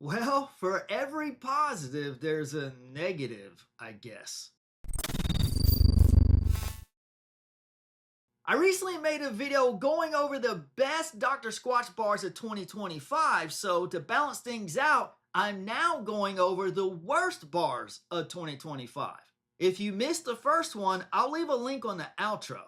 Well, for every positive, there's a negative, I guess. I recently made a video going over the best Dr. Squatch bars of 2025, so to balance things out, I'm now going over the worst bars of 2025. If you missed the first one, I'll leave a link on the outro.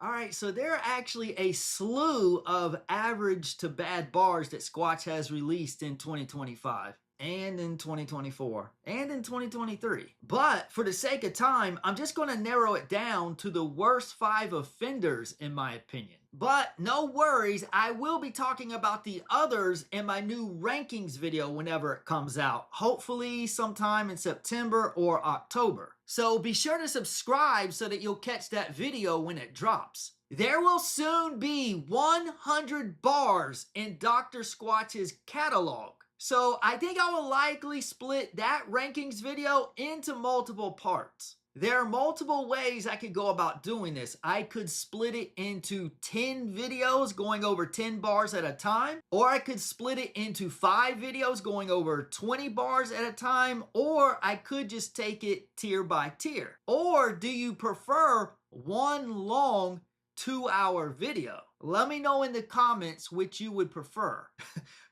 Alright, so there are actually a slew of average to bad bars that Squatch has released in 2025. And in 2024, and in 2023. But for the sake of time, I'm just going to narrow it down to the worst 5 offenders in my opinion. But no worries, I will be talking about the others in my new rankings video whenever it comes out. Hopefully sometime in September or October. So be sure to subscribe so that you'll catch that video when it drops. There will soon be 100 bars in Dr. Squatch's catalog. So I think I will likely split that rankings video into multiple parts. There are multiple ways I could go about doing this. I could split it into 10 videos going over 10 bars at a time, or I could split it into 5 videos going over 20 bars at a time, or I could just take it tier by tier. Or do you prefer one long 2-hour video? Let me know in the comments which you would prefer.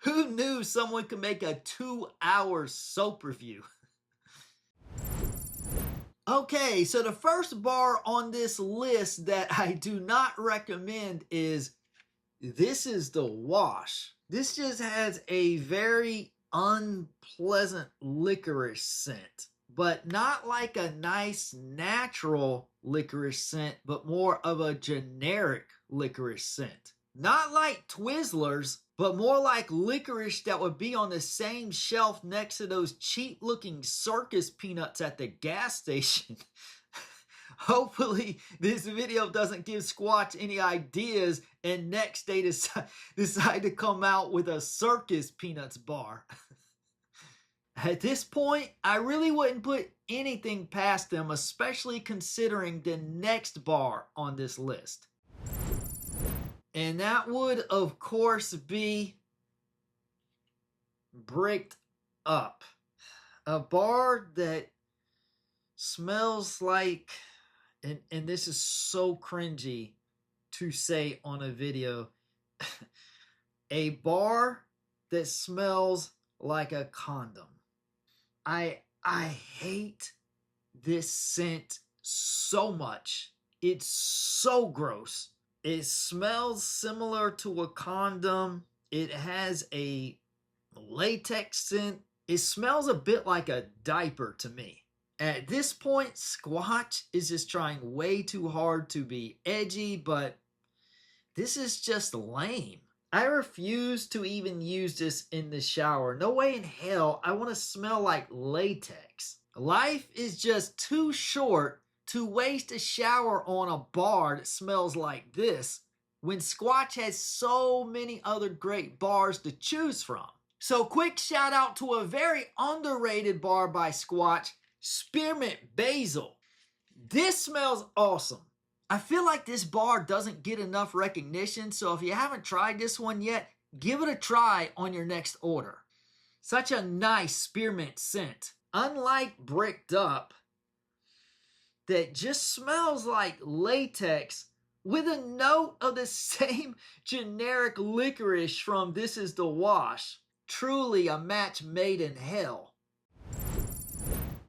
Who knew someone could make a 2-hour soap review? Okay, so the first bar on this list that I do not recommend is This Is the Wash. This just has a very unpleasant licorice scent, but not like a nice natural licorice scent, but more of a generic licorice scent. Not like Twizzlers, but more like licorice that would be on the same shelf next to those cheap looking circus peanuts at the gas station. Hopefully this video doesn't give Squatch any ideas and next they decide to come out with a circus peanuts bar. At this point, I really wouldn't put anything past them, especially considering the next bar on this list. And that would, of course, be Bricked Up. A bar that smells like, and this is so cringy to say on a video, a bar that smells like a condom. I hate this scent so much. It's so gross. It smells similar to a condom. It has a latex scent. It smells a bit like a diaper to me. At this point, Squatch is just trying way too hard to be edgy, but this is just lame. I refuse to even use this in the shower. No way in hell I want to smell like latex. Life is just too short to waste a shower on a bar that smells like this when Squatch has so many other great bars to choose from. So quick shout out to a very underrated bar by Squatch, Spearmint Basil. This smells awesome. I feel like this bar doesn't get enough recognition, so if you haven't tried this one yet, give it a try on your next order. Such a nice spearmint scent. Unlike Bricked Up, that just smells like latex with a note of the same generic licorice from This Is the Wash. Truly a match made in hell.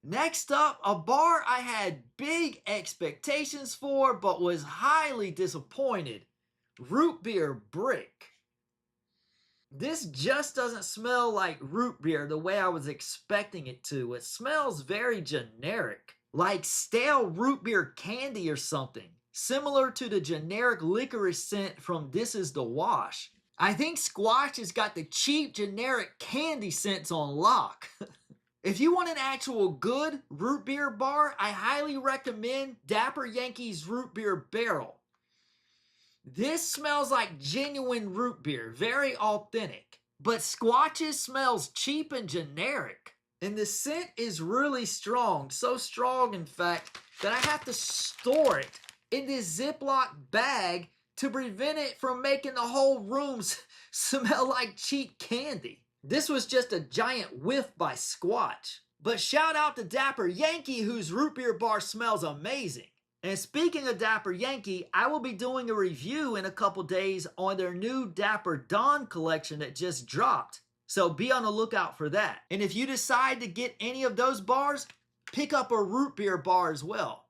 Next up, a bar I had big expectations for but was highly disappointed. Root Beer Brick. This just doesn't smell like root beer the way I was expecting it to. It smells very generic, like stale root beer candy or something, similar to the generic licorice scent from This Is the Wash. I think Squatch has got the cheap generic candy scents on lock. If you want an actual good root beer bar, I highly recommend Dapper Yankee's Root Beer Barrel. This smells like genuine root beer, very authentic. But Squatch's smells cheap and generic. And the scent is really strong, so strong in fact that I have to store it in this Ziploc bag to prevent it from making the whole room smell like cheap candy. This was just a giant whiff by Squatch. But shout out to Dapper Yankee, whose root beer bar smells amazing. And speaking of Dapper Yankee, I will be doing a review in a couple days on their new Dapper Dawn collection that just dropped. So be on the lookout for that. And if you decide to get any of those bars, pick up a root beer bar as well.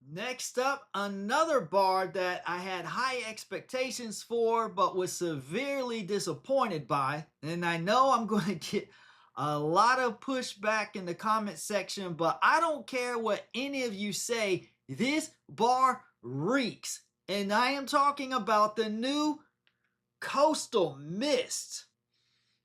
Next up, another bar that I had high expectations for but was severely disappointed by. And I know I'm going to get a lot of pushback in the comment section, but I don't care what any of you say. This bar reeks. And I am talking about the new Coastal Mist.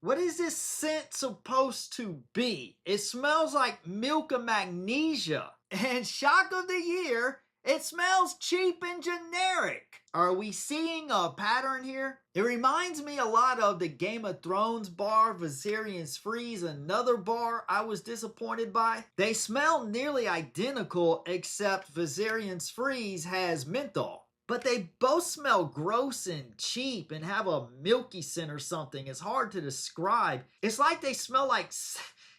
What is this scent supposed to be? It smells like milk and magnesia. And shock of the year, it smells cheap and generic. Are we seeing a pattern here? It reminds me a lot of the Game of Thrones bar, Viserion's Freeze, another bar I was disappointed by. They smell nearly identical, except Viserion's Freeze has menthol. But they both smell gross and cheap and have a milky scent or something. It's hard to describe. It's like they smell like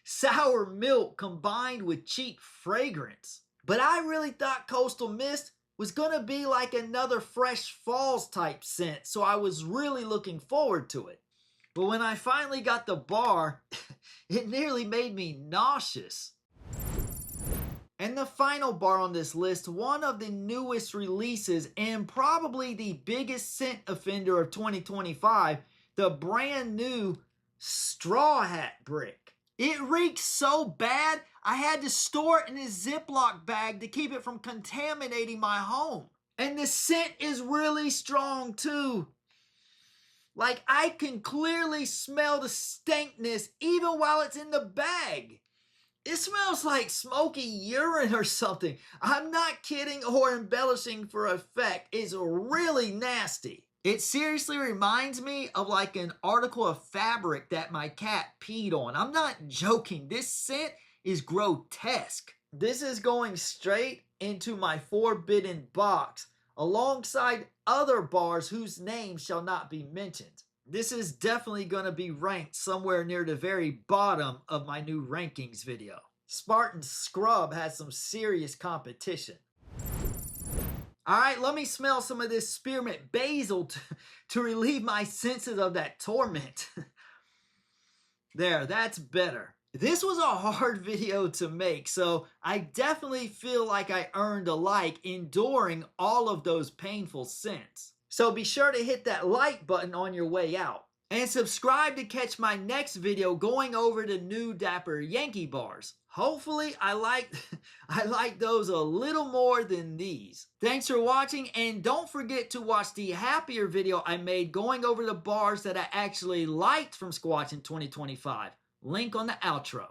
sour milk combined with cheap fragrance. But I really thought Coastal Mist was gonna be like another Fresh Falls type scent, so I was really looking forward to it. But when I finally got the bar, it nearly made me nauseous. And the final bar on this list, one of the newest releases and probably the biggest scent offender of 2025, the brand new Straw Hat Brick. It reeks so bad, I had to store it in a Ziploc bag to keep it from contaminating my home. And the scent is really strong too. Like, I can clearly smell the stankness even while it's in the bag. It smells like smoky urine or something. I'm not kidding or embellishing for effect. It's really nasty. It seriously reminds me of like an article of fabric that my cat peed on. I'm not joking. This scent is grotesque. This is going straight into my forbidden box alongside other bars whose names shall not be mentioned. This is definitely going to be ranked somewhere near the very bottom of my new rankings video. Spartan Scrub has some serious competition. Alright, let me smell some of this spearmint basil to relieve my senses of that torment. There, that's better. This was a hard video to make, so I definitely feel like I earned a like enduring all of those painful scents. So be sure to hit that like button on your way out. And subscribe to catch my next video going over the new Dapper Yankee bars. Hopefully I like those a little more than these. Thanks for watching, and don't forget to watch the happier video I made going over the bars that I actually liked from Squatch in 2025. Link on the outro.